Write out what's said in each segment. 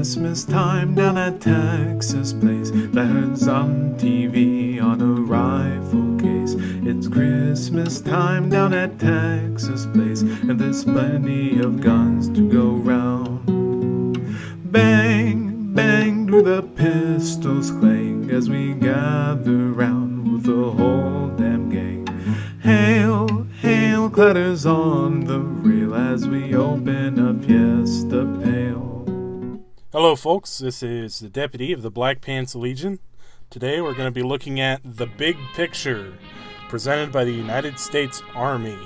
Christmas time down at Texas Place. That's on TV on a rifle case. It's Christmas time down at Texas Place, and there's plenty of guns to go round. Bang, bang, do the pistols clang as we gather round with the whole damn gang. Hail, hail, clatters on the rail as we open up, yes, the pail. Hello folks, this is the Deputy of the Black Pants Legion. Today we're going to be looking at The Big Picture, presented by the United States Army.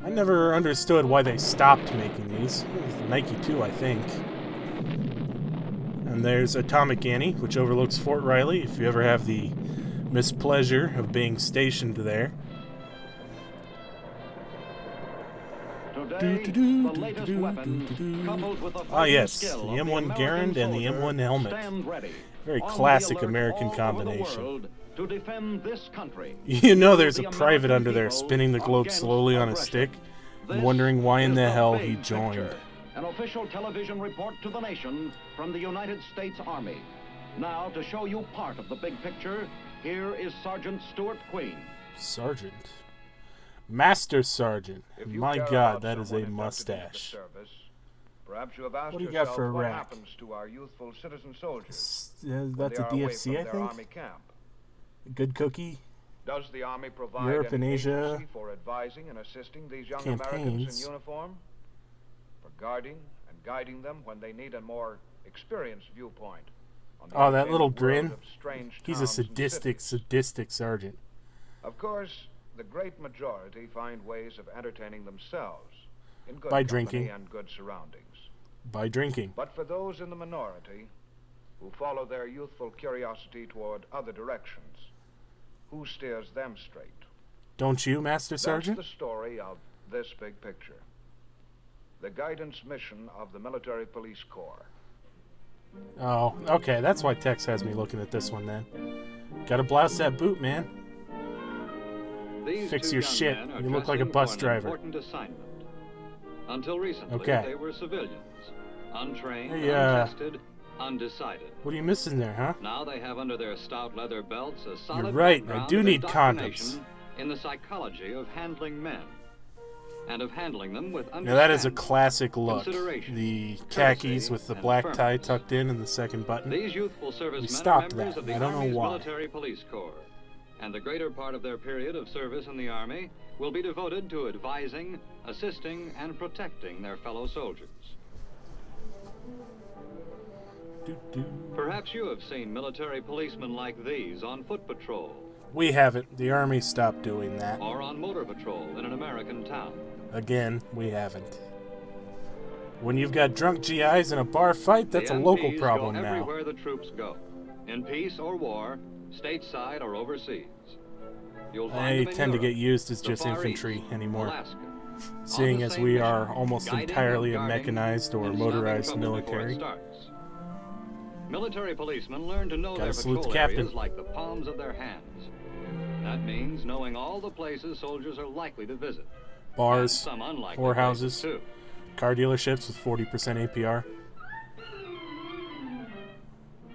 I never understood why they stopped making these. It was Nike too, I think. And there's Atomic Annie, which overlooks Fort Riley, if you ever have the mispleasure of being stationed there. Yes, the M1 Garand and the M1 helmet. Very classic American combination. To defend this country. You know there's a private under there spinning the globe slowly on a stick and wondering why in the hell he joined. An official television report to the nation from the United States Army. Now, to show you part of the big picture, here is Sergeant Stuart Queen. Sergeant? Master Sergeant. My God, that is a mustache. Perhaps you have asked What do you got for a what rack? happens to our youthful citizen soldiers That's a when they are away DFC, I from their think. Army camp. Good cookie. Does the Army provide Europe any and Asia agency for advising and assisting these young campaigns. Americans in uniform? For guarding and guiding them when they need a more experienced viewpoint. On the Oh, that untamed little world grin. of strange He's a towns and cities. sadistic sergeant. Of course, the great majority find ways of entertaining themselves in good By company drinking. and good surroundings. By drinking. But for those in the minority who follow their youthful curiosity toward other directions, who steers them straight? Don't you, Master Sergeant? That's the story of this big picture. The guidance mission of the Military Police Corps. Oh, okay, that's why Tex has me looking at this one then. Gotta blouse that boot, man. These Fix two your young shit. men are You look like a dressing bus for an driver. important assignment. Until recently, Okay. they were civilians, untrained, Hey, untested, undecided. What are you missing there, huh? Now they have under their stout leather belts a solid right, I background do of need indoctrination condoms. in the psychology of handling men, and of handling them with Now that is a understanding. classic look. Consideration, The khakis courtesy, with the and black tie firmness. tucked in the second button. These youthful servicemen are stopped members that. of the I don't know Army's why. Military Police Corps, and the greater part of their period of service in the Army will be devoted to advising, assisting, and protecting their fellow soldiers. Perhaps you have seen military policemen like these on foot patrol We haven't. The Army stopped doing that. or on motor patrol in an American town. Again, we haven't. When you've got drunk GIs in a bar fight, that's The a local MPs problem go now. everywhere the troops go, in peace or war, stateside or overseas. You'll find They them in tend to Europe, get used as the just Far infantry East, anymore, Alaska, seeing on the as same we mission, are almost guiding entirely and a guarding mechanized or and stopping motorized trouble before it military. starts. Military policemen learn to know Gotta their salute the patrol captain. areas like the palms of their hands. That means knowing all the places soldiers are likely to visit. And Bars, some unlikely whorehouses, places, too. car dealerships with 40% APR.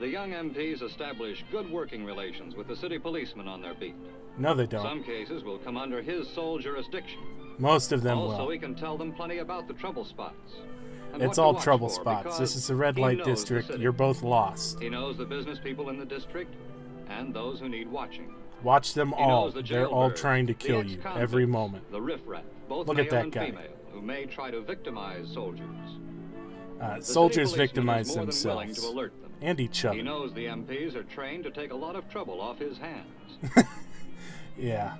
The young MPs establish good working relations with the city policemen on their beat. No, they don't. Some cases will come under his sole jurisdiction. Most of them Also, will. he can tell them plenty about the trouble spots. and It's what to all watch trouble for, spots. because This is a red he light knows the district. city. You're both lost. He knows the business people in the district and those who need watching. Watch them He all. knows the They're all jailbirds, trying to the kill you ex-convicts, every moment. The riff-raff, both Look male at that and guy. female, who may try to victimize soldiers. The city Soldiers policeman victimize is more than willing themselves to alert them. and each He other. knows the MPs are trained to take a lot of trouble off his hands. Yeah.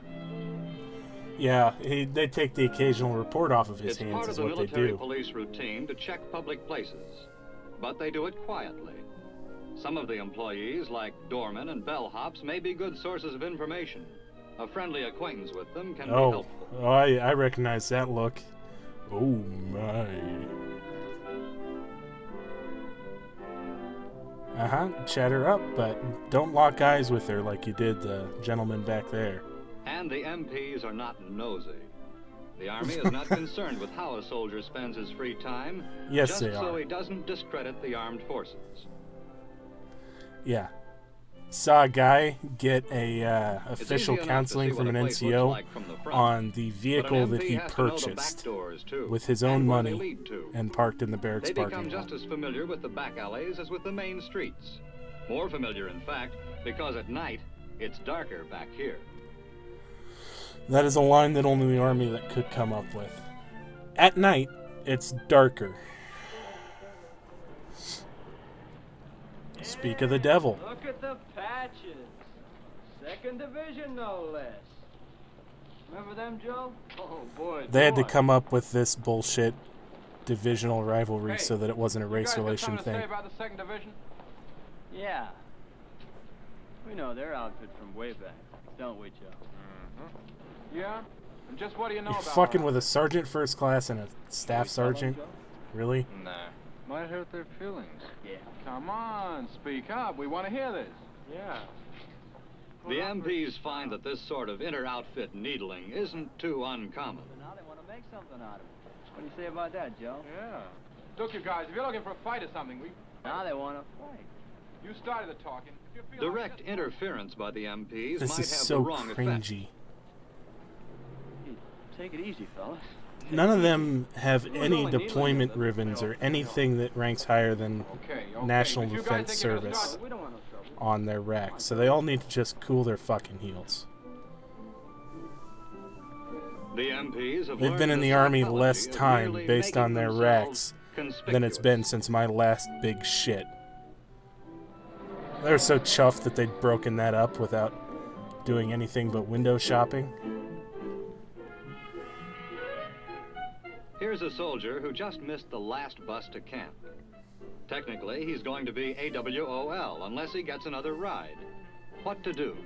Yeah, they take the occasional report off of his It's hands part of is the what they military do. police routine to check public places, but they do it quietly. Some of the employees, like doormen and bellhops, may be good sources of information. A friendly acquaintance with them can be Oh, helpful. I recognize that look. Oh my. Chat her up, but don't lock eyes with her like you did the gentleman back there. And the MPs are not nosy. The Army is not concerned with how a soldier spends his free time, Yes, just they so are. he doesn't discredit the armed forces. Yeah. Saw a guy get a It's official easy enough to counseling see from what an a place looks NCO like from the front, on the but an vehicle that MP he has to know the back purchased doors, too, with his own and where they money lead to. and parked in the barracks They become parking lot. just as familiar with the back alleys as with the main streets. More familiar, in fact, because at night, it's darker back here. That is a line that only the Army that could come up with. At night, it's darker. Speak of the devil. Look at the patches. Second division, no less. Remember them, Joe? Oh, boy. They had to boy. come up with this bullshit divisional rivalry Hey, so that it wasn't a You race guys got relation something to say thing. about the second division? Yeah. We know their outfit from way back, don't we, Joe? Yeah? And just what do you know You're about fucking all with a sergeant first class and a staff sergeant? Really? Nah. Might hurt their feelings. Yeah. Come on, speak up. We want to hear this. Yeah. The MPs find that this sort of inter-outfit needling isn't too uncommon. So now they want to make something out of it. What do you say about that, Joe? Yeah. Look, you guys, if you're looking for a fight or something, Now they want to fight. you started the talking. If you feel Direct like interference by the MPs This might is have so the wrong effect. cringy. Hey, take it easy, fellas. None of them have Who's any only deployment needling ribbons or anything that ranks higher than Okay, National but you guys Defense think you're gonna Service start- We don't want no trouble. on their racks, so they all need to just cool their fucking heels. The MPs have They've been learned in the the Army psychology less of time merely based on making their themselves racks than it's been conspicuous. since my last big shit. They were so chuffed that they'd broken that up without doing anything but window shopping. Here's a soldier who just missed the last bus to camp. Technically, he's going to be AWOL unless he gets another ride. What to do?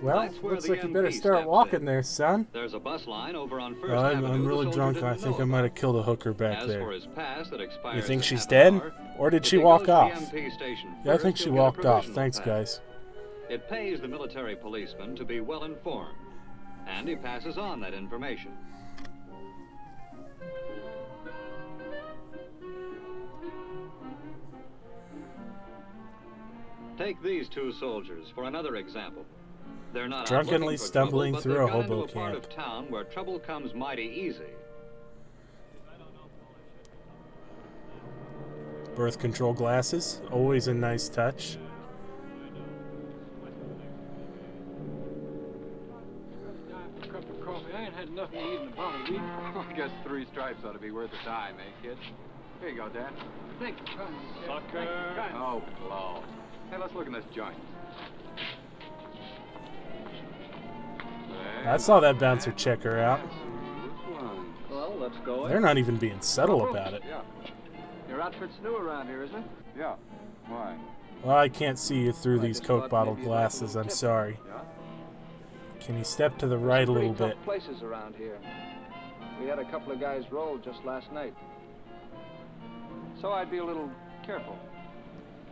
Well, That's where looks the like you better MP start steps walking in. there, son. There's a bus line over on First Well, Avenue. I'm the really soldier drunk and I didn't think know I might about. have killed a hooker back As there. for his pass that expires You think in she's half dead? an hour, Or did if she he walk goes to the off? MP station Yeah, I first, think she he'll get a walked off. provisional Thanks, pass. guys. It pays the military policeman to be well informed, and he passes on that information. Take these two soldiers for another example. They're not out Drunkenly looking for trouble, but through they've a got hobo into a part camp. of town where trouble comes mighty easy. Birth control glasses, always a nice touch. Cup of coffee. I ain't had nothing to eat in about a week. I guess 3 stripes ought to be worth the time, eh, kid? Here you go, Dad. Thank you. Sucker. Oh, blow. Hey, let's look in this joint. I saw that bouncer check her out. Well, let's go. They're not even being subtle about it. Yeah. Your outfit's new around here, isn't it? Yeah. Why? Well, I can't see you through I these just Coke thought bottle maybe you'd like a glasses. little I'm tip. sorry. Yeah? Can you step to the right a little Pretty bit? tough places around here. We had a couple of guys rolled just last night. So I'd be a little careful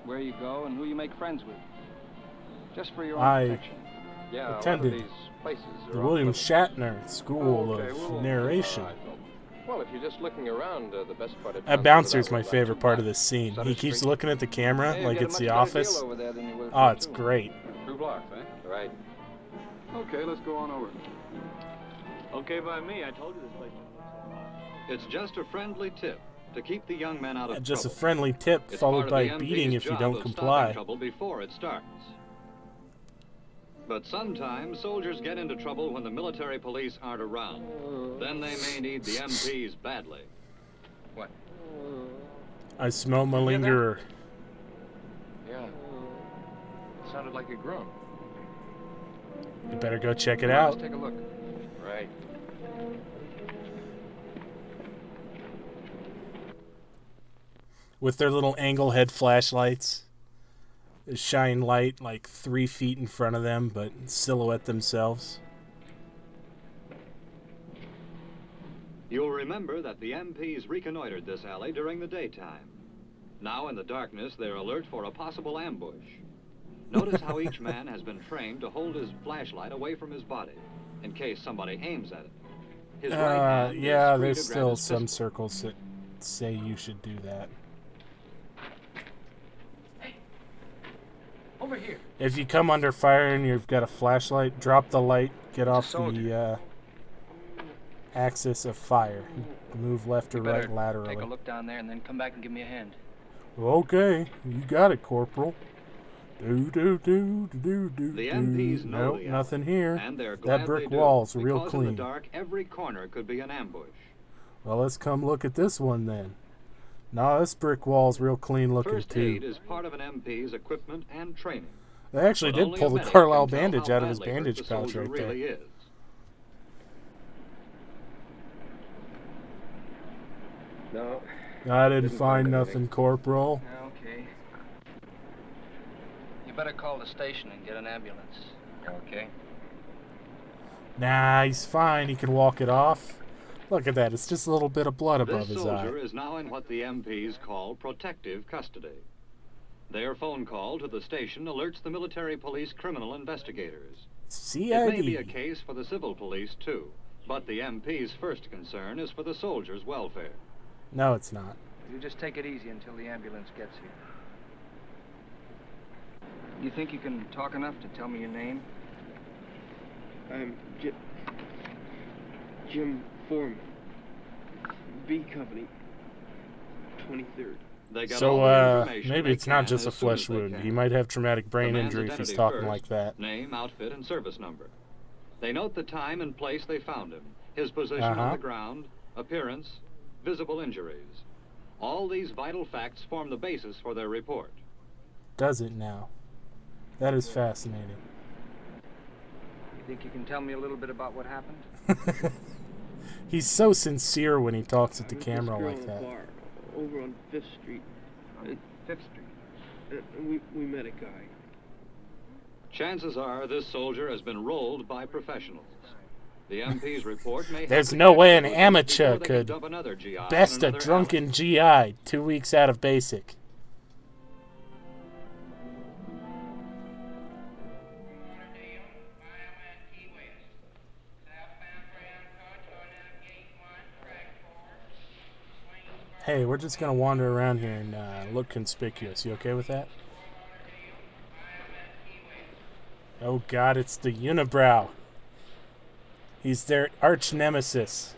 where you go and who you make friends with. Just for your own I protection. Yeah, attended a lot of these places are The off William limits. Shatner School Okay, of well, Narration. Well, if you're just looking around, the best part of That town bouncer's is my about favorite 2 part of blocks. this scene. Sutter He keeps Street. looking at the camera Hey, you like get a it's much The better Office. deal over there than you will Oh, here, it's too. great. 2 blocks, eh? Right. Okay, let's go on over. Okay by me. I told you this place. It's just a friendly tip to keep the young men out of Just a trouble. friendly tip It's followed part by of the beating MP's if you job don't of stopping comply. trouble before it starts. But sometimes soldiers get into trouble when the military police aren't around. Then they may need the MPs badly. What? I smell my lingerer. Yeah. It sounded like a groan. You better go check it Let's out. take a look. Right. With their little angle head flashlights. They shine light like 3 feet in front of them, but silhouette themselves. You'll remember that the MPs reconnoitered this alley during the daytime. Now in the darkness, they're alert for a possible ambush. Notice how each man has been trained to hold his flashlight away from his body, in case somebody aims at it. His right hand yeah, is free there's to grab still his some pistol. circles that say you should do that. Over here. If you come under fire and you've got a flashlight, drop the light, get off the axis of fire. Move left or You right better laterally. take a look down there and then come back and give me a hand. Okay, you got it, Corporal. Do. The MPs know Nope, the hour, nothing here. and they're glad That brick they do, wall's real because in clean. the dark, every corner could be an ambush. Well, let's come look at this one then. No, this brick wall's real clean looking First aid too. is part of an MP's equipment and training. They actually But did only pull a the medic Carlisle can tell bandage how out of his badly hurt bandage the pouch soldier right there. really is. No. I didn't Didn't find find nothing, anything. Corporal. Okay. You better call the station and get an ambulance. Okay. Nah, he's fine. He can walk it off. Look at that. It's just a little bit of blood above This his soldier eye. is now in what the MPs call protective custody. Their phone call to the station alerts the military police criminal investigators. It may be a CID. case for the civil police, too, but the MP's first concern is for the soldiers' welfare. No, it's not. You just take it easy until the ambulance gets here. You think you can talk enough to tell me your name? I'm Jim Foreman. B Company, 23rd. They got all So, the information maybe they it's not can just a as soon as flesh they wound. can. He might have traumatic brain The man's injury if he's identity talking first, like that. Name, outfit, and service number. They note the time and place they found him, his position Uh-huh. on the ground, appearance, visible injuries. All these vital facts form the basis for their report. Does it now? That is fascinating. You think you can tell me a little bit about what happened? He's so sincere when he talks at the I met camera this girl like in a that. bar over on 5th Street. On 5th Street. And we met a guy. Chances are this soldier has been rolled by professionals. The MP's report may There's have no way an detectives amateur before they can could dump another GI on best a another drunken GI 2 weeks out of basic. Hey, we're just gonna wander around here and look conspicuous. You okay with that? Oh God, it's the unibrow. He's their arch nemesis.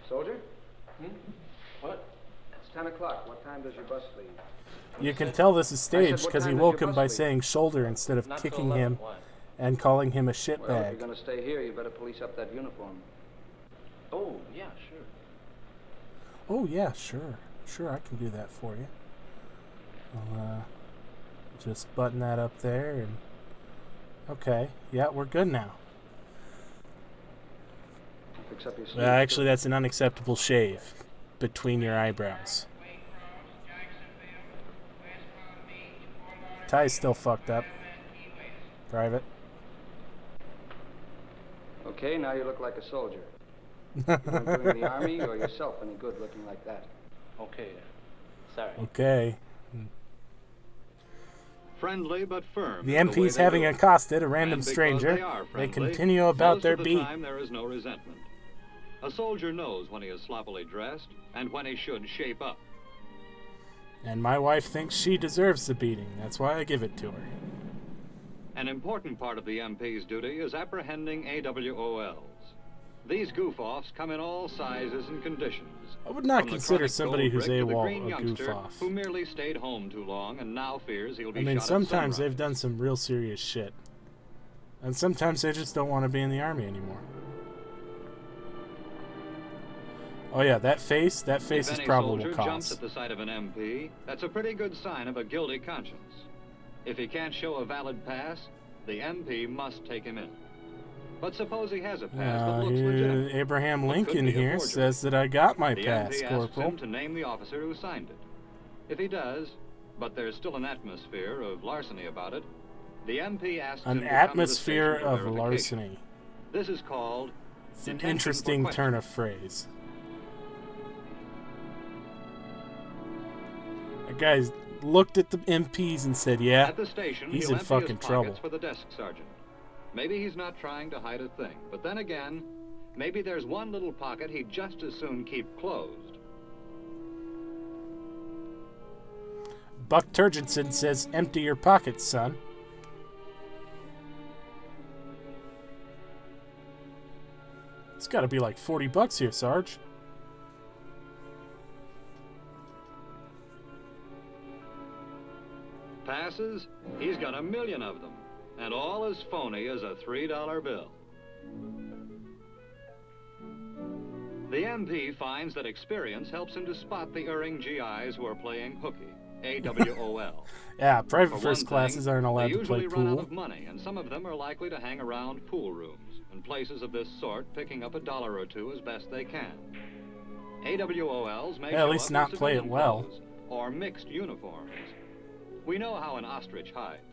Soldier? What? It's 10 o'clock. What time does your bus leave? You can tell this is staged what because he time does woke your him bus by leave? saying shoulder instead of kicking him and calling him a Well, if you're shitbag. going to stay here, you better police up that uniform. Oh, yeah, sure. Oh yeah, sure. Sure, I can do that for you. I'll just button that up there and... Okay, yeah, we're good now. Fix up your sleeves. Well, actually, that's an unacceptable shave between your eyebrows. Tie's still fucked up. Private. Okay, now you look like a soldier. You weren't doing the army or yourself any good looking like that. Okay. Sorry. Okay. Friendly but firm. The is way MP's they having do it. accosted a random And because stranger. They, are They friendly, continue about most their of the beat. time there is no resentment. A soldier knows when he is sloppily dressed and when he should shape up. And my wife thinks she deserves the beating. That's why I give it to her. An important part of the MP's duty is apprehending AWOLs. These goof-offs come in all sizes and conditions. I would not From the consider chronic somebody gold who's brick to the AWOL green a youngster goof-off. who merely stayed home too long and now fears he'll be I mean, shot at sometimes sunrise. they've done some real serious shit. And sometimes they just don't want to be in the army anymore. Oh yeah, that face If is any probable soldier jumps cause. at the sight of an MP, that's a pretty good sign of a guilty conscience. If he can't show a valid pass, the MP must take him in. But suppose he has a pass that looks legitimate. Abraham What could Lincoln be a here forgery? says that I got my The pass, MP asks Corporal. him to name the officer who signed it. If he does, but there's still an atmosphere of larceny about it, the MP asks him An to come to the atmosphere station for of verification. larceny. This is called It's an detention interesting for turn of phrase. guys looked at the MPs and said, yeah, At the station, he's he'll in empty fucking his trouble. pockets for the desk sergeant. Maybe he's not trying to hide a thing, but then again, maybe there's one little pocket he'd just as soon keep closed. Buck Turgidson says, empty your pockets, son. It's got to be like $40 here, Sarge. Passes, he's got 1 million of them, and all as phony as a $3 bill. The MP finds that experience helps him to spot the erring GIs who are playing hooky, AWOL. Yeah, private For first one classes thing, aren't allowed they to play usually run out pool. of money, and some of them are likely to hang around pool rooms and places of this sort, picking up $1 or $2 as best they can. AWOLs may Yeah, at show least up not in play it civilian well. clothes or mixed uniforms. We know how an ostrich hides.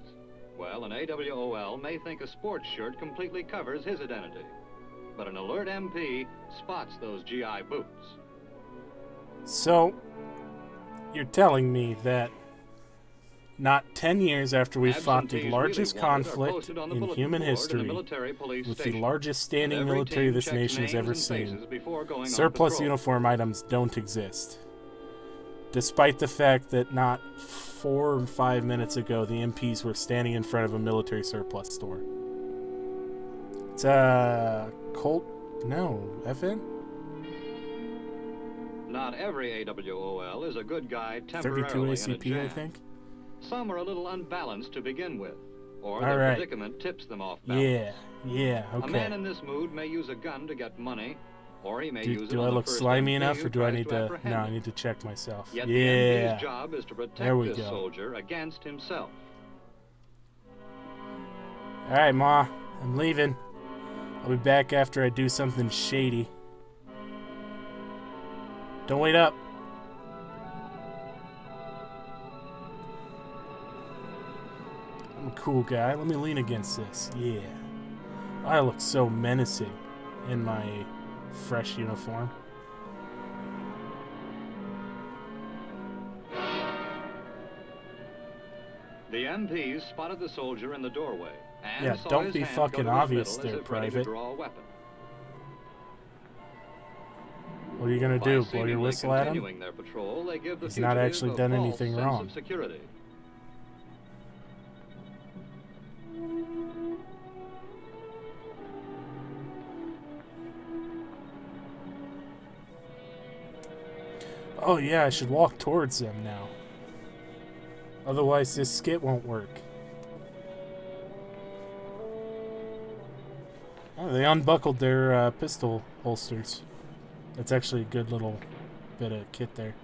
Well, an AWOL may think a sports shirt completely covers his identity, but an alert MP spots those GI boots. So, you're telling me that not 10 years after we fought the Absentees largest really wanted are conflict posted on the in bulletin human board in a history, military police with the station. largest standing And every military team this checks nation has names ever and seen, faces before going on surplus patrol. uniform items don't exist. Despite the fact that not 4 or 5 minutes ago, the MPs were standing in front of a military surplus store. It's Colt? No, FN? Not every AWOL is a good guy 32 temporarily in a ACP, jam. I think? Some are a little unbalanced to begin with, or All their right. predicament tips them off balance. Yeah, A man okay. in this mood may use a gun to get money, or he may use it Do on I the look first slimy MP enough, who or do I tries need to to... apprehend No, I him. need to check myself. Yet the Yeah. MP's job is to There protect we this go. soldier against himself. Alright, Ma. I'm leaving. I'll be back after I do something shady. Don't wait up. I'm a cool guy. Let me lean against this. Yeah. I look so menacing in my fresh uniform. The MPs spotted the soldier in the doorway and Yeah, saw don't his be hand fucking go to his obvious middle as there, if ready to Private. draw a weapon. What are you gonna By do? Blow your seemingly whistle at him? continuing their patrol, they give the He's not fugitive actually a done false anything sense wrong. of security. Oh yeah, I should walk towards them now. Otherwise this skit won't work. Oh, they unbuckled their pistol holsters. That's actually a good little bit of kit there.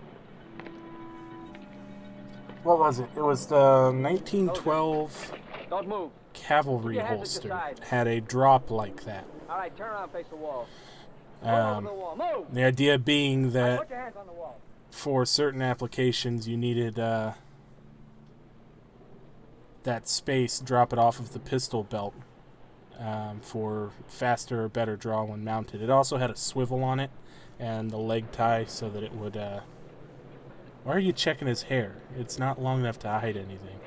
What was it? It was the 1912 Don't move. cavalry Keep your hands at your holster. side. Had a drop like that. All right, turn around, face the wall. Over the wall. Move. The idea being that Put your hands on the wall. for certain applications you needed that space, drop it off of the pistol belt for faster or better draw when mounted. It also had a swivel on it and the leg tie so that it would why are you checking his hair? It's not long enough to hide anything.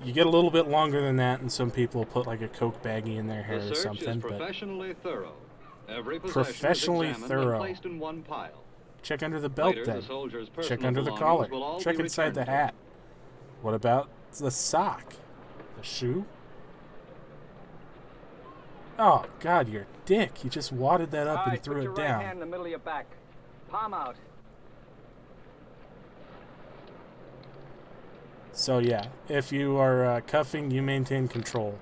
You get a little bit longer than that, and some people put like a Coke baggie in their hair The or search something. is But professionally thorough. Every possession Professionally is examined thorough. and placed in one pile. check under the belt Later, then. the soldier's Check personal under the belongings collar. will all Check be inside the returned to hat. What about the sock? The shoe? Oh, God, you're a dick. You just wadded that up All and right, threw put your it right down. hand in the middle of your back. Palm out. So, yeah, if you are cuffing, you maintain control.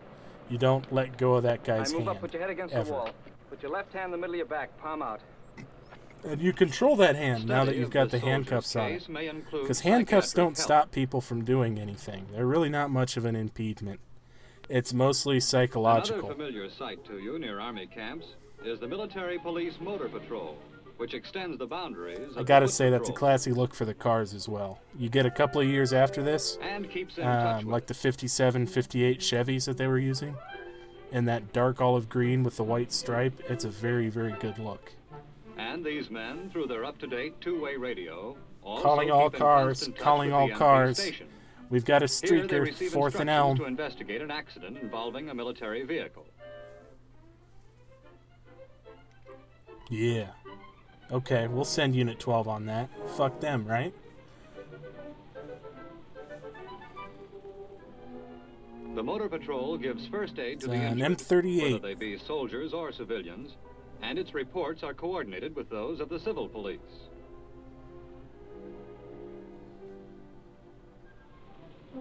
You don't let go of that All right, guy's move hand. up, put your head against ever. the wall. Put your left hand in the middle of your back. Palm out. And you control that hand now that Study you've of got the the handcuffs on soldier's it. case may include Because handcuffs don't psychiatric stop people from doing anything. They're really not much of an impediment. It's mostly psychological. Another familiar sight to you near Army camps is the military police motor patrol, which extends the boundaries of I gotta the foot say, that's a patrol classy look for the cars as well. You get a couple of years after this, and keeps in touch with like the 57, 58 Chevys that they were using, in that dark olive green with the white stripe. It's a very, very good look. And these men, through their up-to-date two-way radio, Also, Calling all keep in cars. constant touch Calling with all the MP cars. station. We've got a Here they streaker. receive 4th and instructions Elm. to investigate an accident involving a military vehicle. Yeah. Okay, we'll send Unit 12 on that. Fuck them, right? The Motor Patrol gives first aid to the An injured, M38. whether they be soldiers or civilians, and its reports are coordinated with those of the civil police.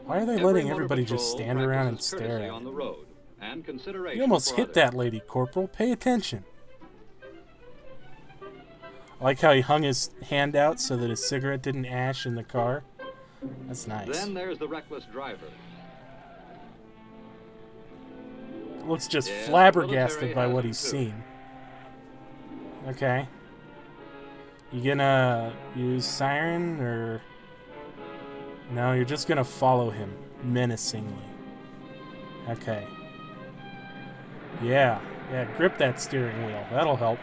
Why are they Every letting motor everybody just patrol stand around and practices stare courtesy at on it? the road and consideration You almost for hit others. that lady, Corporal. Pay attention. I like how he hung his hand out so that his cigarette didn't ash in the car. That's nice. Then there's the reckless driver. Looks just Yes, flabbergasted military by what hazard he's too. seen. Okay. You gonna use siren or... No, you're just gonna follow him menacingly. Okay. Yeah, grip that steering wheel. That'll help.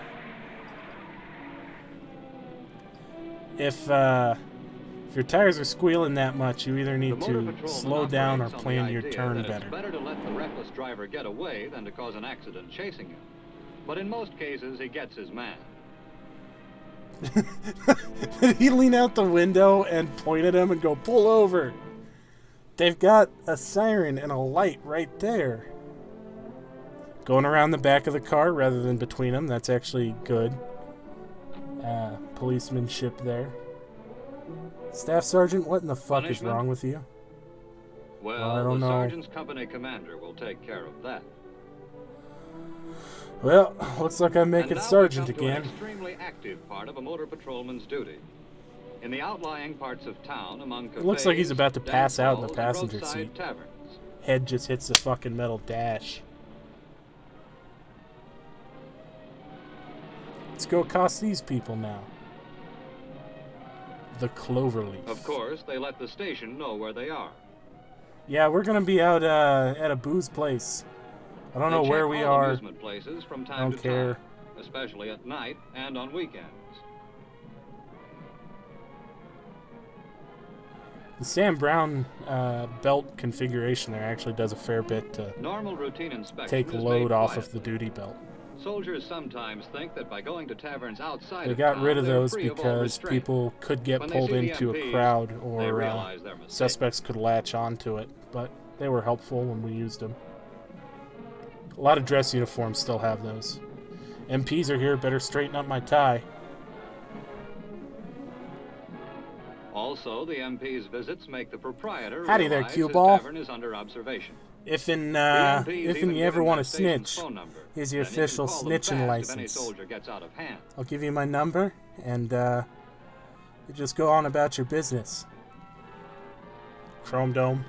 If your tires are squealing that much, you either The need motor to patrolman slow down or operates on plan the your idea turn that better. It's better to let the reckless driver get away than to cause an accident chasing him. But in most cases, he gets his man. Did he lean out the window and point at him and go, pull over? They've got a siren and a light right there. Going around the back of the car rather than between them, that's actually good. Policemanship there. Staff Sergeant, what in the fuck is Punishment? wrong with you? Well, I don't the know. sergeant's company commander will take care of that. Well, looks like I'm And making now we Sergeant come to an again. extremely active part of a motor patrolman's duty. In the outlying parts of town, among It looks like he's cafes, about to pass dance out in the halls, and passenger roadside seat. taverns. Head just hits the fucking metal dash. Let's go accost these people now. The Cloverleaf. Of course, they let the station know where they are. Yeah, we're gonna be out at a booze place. I don't know They where check we all are. amusement places from I time don't to care. time, especially at night and on weekends. The Sam Brown belt configuration there actually does a fair bit to Normal routine inspection take is load made off of the quietly. duty belt. Soldiers sometimes think that by going to taverns outside They of got town, rid of they're those free of all because restraint. people could get When they pulled see the into a MPs, crowd they or realize their mistake. suspects could latch onto it, but they were helpful when we used them. A lot of dress uniforms still have those. MPs are here, better straighten up my tie. Also, the MP's visits make the proprietor Howdy there, realize cue his ball. tavern is under observation. If The MP's you even ever given want their to station's snitch, phone number. here's the Then you can official call them snitching fast license. If any soldier gets out of hand. I'll give you my number, and you just go on about your business. Chrome Dome.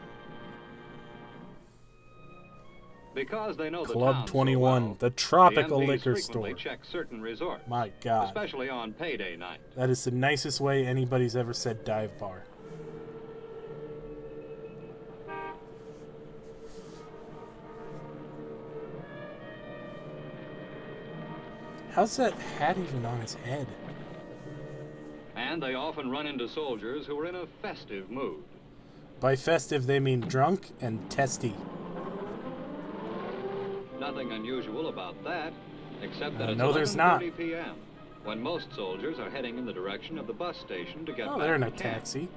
Because they know the Club town so 21, well, the tropical the MPs liquor frequently store. check certain resorts, My God. especially on payday night. That is the nicest way anybody's ever said dive bar. How's that hat even on his head? And they often run into soldiers who are in a festive mood. By festive, they mean drunk and testy. Nothing unusual about that, except that it's no, there's not. 11:30 p.m., when most soldiers are heading in the direction of the bus station to get Oh, back they're in to a camp. taxi.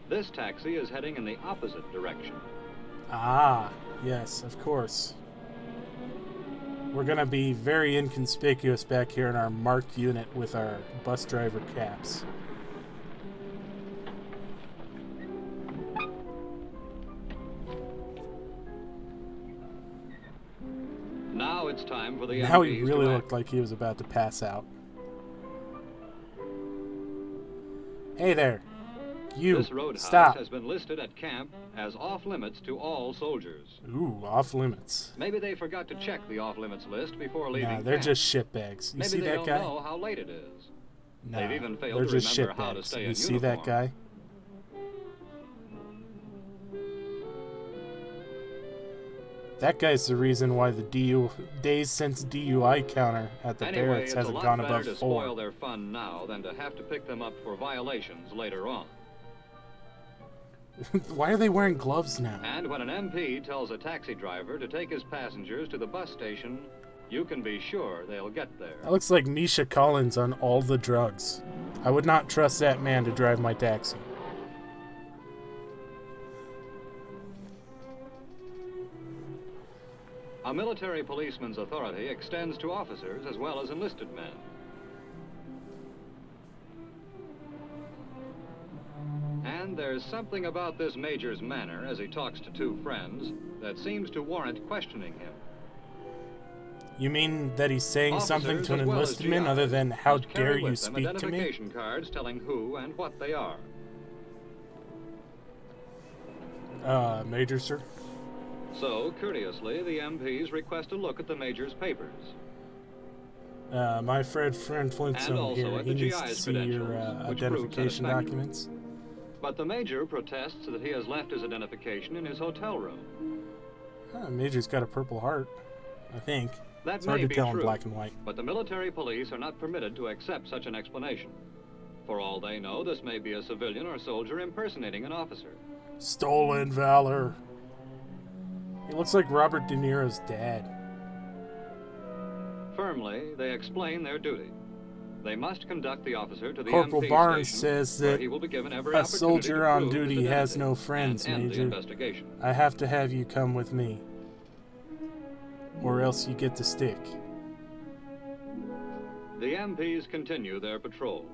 This taxi is heading in the opposite direction. Ah, yes, of course. We're gonna be very inconspicuous back here in our marked unit with our bus driver caps. Now it's time for the Now MPs he really to looked like he was about to pass out. Hey there. You, This roadhouse stop. has been listed at camp as off-limits to all soldiers. Ooh, off limits. Maybe they forgot to check the off-limits list before leaving Nah, they're camp. just shitbags. You Maybe see they that don't guy? know how late it is. Nah, They've even failed they're to just remember how to shitbags. stay You in see that uniform. guy? That guy's the reason why the days since DUI counter at the Anyway, barracks it's hasn't a lot gone better above to 4. spoil their fun now than to have to pick them up for violations later on. Why are they wearing gloves now? And when an MP tells a taxi driver to take his passengers to the bus station, you can be sure they'll get there. That looks like Misha Collins on all the drugs. I would not trust that man to drive my taxi. A military policeman's authority extends to officers as well as enlisted men. And there's something about this major's manner as he talks to two friends that seems to warrant questioning him. You mean that he's saying Officers, something to an as well as enlisted man GIs, other than, how must carry dare you with them speak to me? identification cards telling who and what they are. Major, sir? So, courteously, the MPs request a look at the major's papers. My friend And Flintstone also here. at He the needs to GI's see your credentials, which identification prove documents. But the major protests that he has left his identification in his hotel room. Major's got a Purple Heart, I think. That It's hard may to be tell in true, black and white. but the military police are not permitted to accept such an explanation. For all they know, this may be a civilian or soldier impersonating an officer. Stolen valor. He looks like Robert De Niro's dad. Firmly, they explain their duty. They must conduct the officer to the Corporal MP Barnes station, says where that he will be given every a opportunity soldier to on prove his duty has identity no friends, and end the Major. investigation. I have to have you come with me. Or else you get the stick. The MPs continue their patrol.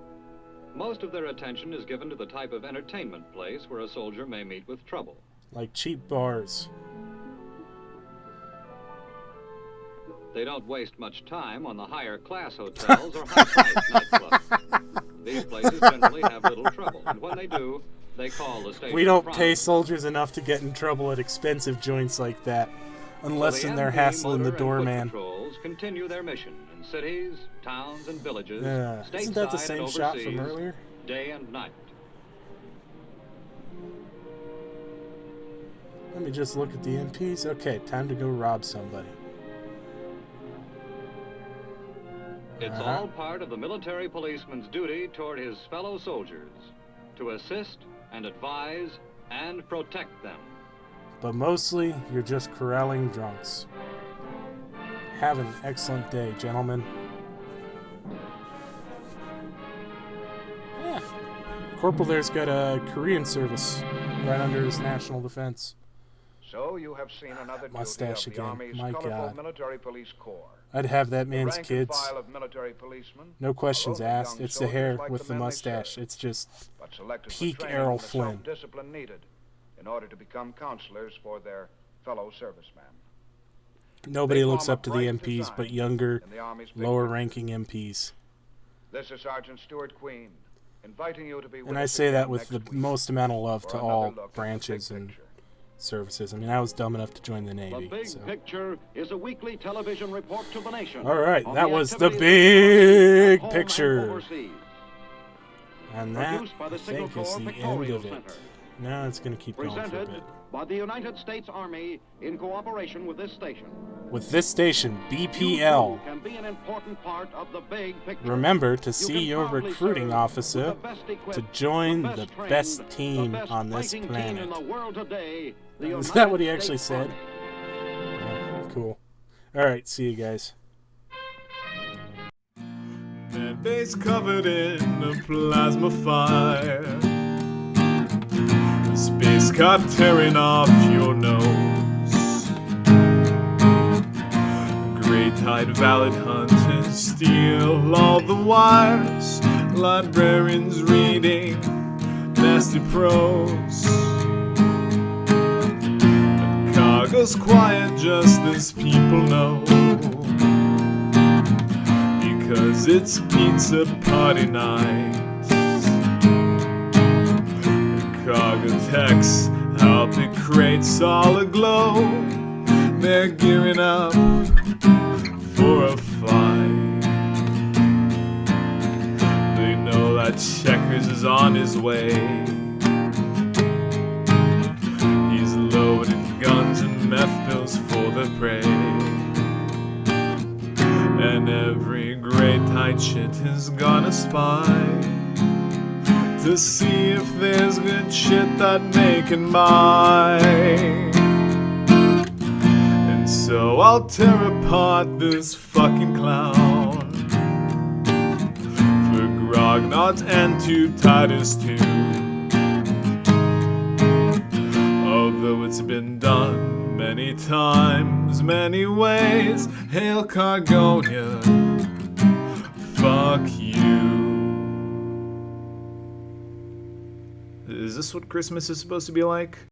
Most of their attention is given to the type of entertainment place where a soldier may meet with trouble. Like cheap bars. They don't waste much time on the higher class hotels or high-priced nightclubs. These places generally have little trouble, and when they do, they call the station. We don't front. pay soldiers enough to get in trouble at expensive joints like that. Unless So in the they're MP hassling the motor and foot doorman. Patrols continue their mission in cities, towns, and villages. Isn't that the stateside same and shot from overseas, earlier? Day and night. Let me just look at the MPs. Okay, time to go rob somebody. It's all part of the military policeman's duty toward his fellow soldiers to assist and advise and protect them. But mostly, you're just corralling drunks. Have an excellent day, gentlemen. Yeah. Corporal there's got a Korean service right under his national defense. So you have seen another Mustache duty of the again. Army's My colorful God. military police corps. I'd have that The man's rank and kids. file of military policemen No questions are only asked. young It's the soldiers hair like with the the men they mustache. serve, It's just but selected for peak training Errol and the Flynn. self-discipline needed in order to become counselors for their fellow servicemen. nobody They looks form up to a the bright MPs design but younger, in the Army's big lower-ranking MPs. This is Sergeant Stuart Queen, inviting you to be with And I us say that again with the next week most amount of love for to another all look at the branches big and picture. services. I mean, I was dumb enough to join the The Navy. Big So. Picture is a weekly television report to the nation. All right, on that was the activities big at home and picture. overseas. And that, Produced by the I think, Signal is Corps the end Pictorial of it. Center. No, it's going to keep going for a Presented bit. by the United States Army in cooperation with this station. With this station, You BPL, too can be an important part of the big picture. remember to You see can your proudly recruiting serve officer with the best equipped, to join the the trained, best team the best on this fighting planet. Team in the world today, the Is that what he United actually States said? Army. Yeah, cool. Alright, see you guys. That base covered in a plasma fire. The space car tearing off your nose. Great Tide Valid hunters steal all the wires. Librarians reading nasty prose. The cargo's quiet just as people know. Because it's pizza party night. The cargo techs out the crates all aglow. They're gearing up for a fight. They know that Checkers is on his way. He's loading guns and meth pills for the prey. And every great tight shit is gonna spy to see if there's good shit that they can buy. And so I'll tear apart this fucking clown for Grognard and Tube Titus too. Although it's been done many times, many ways, hail Cargonia, fuck you. Is this what Christmas is supposed to be like?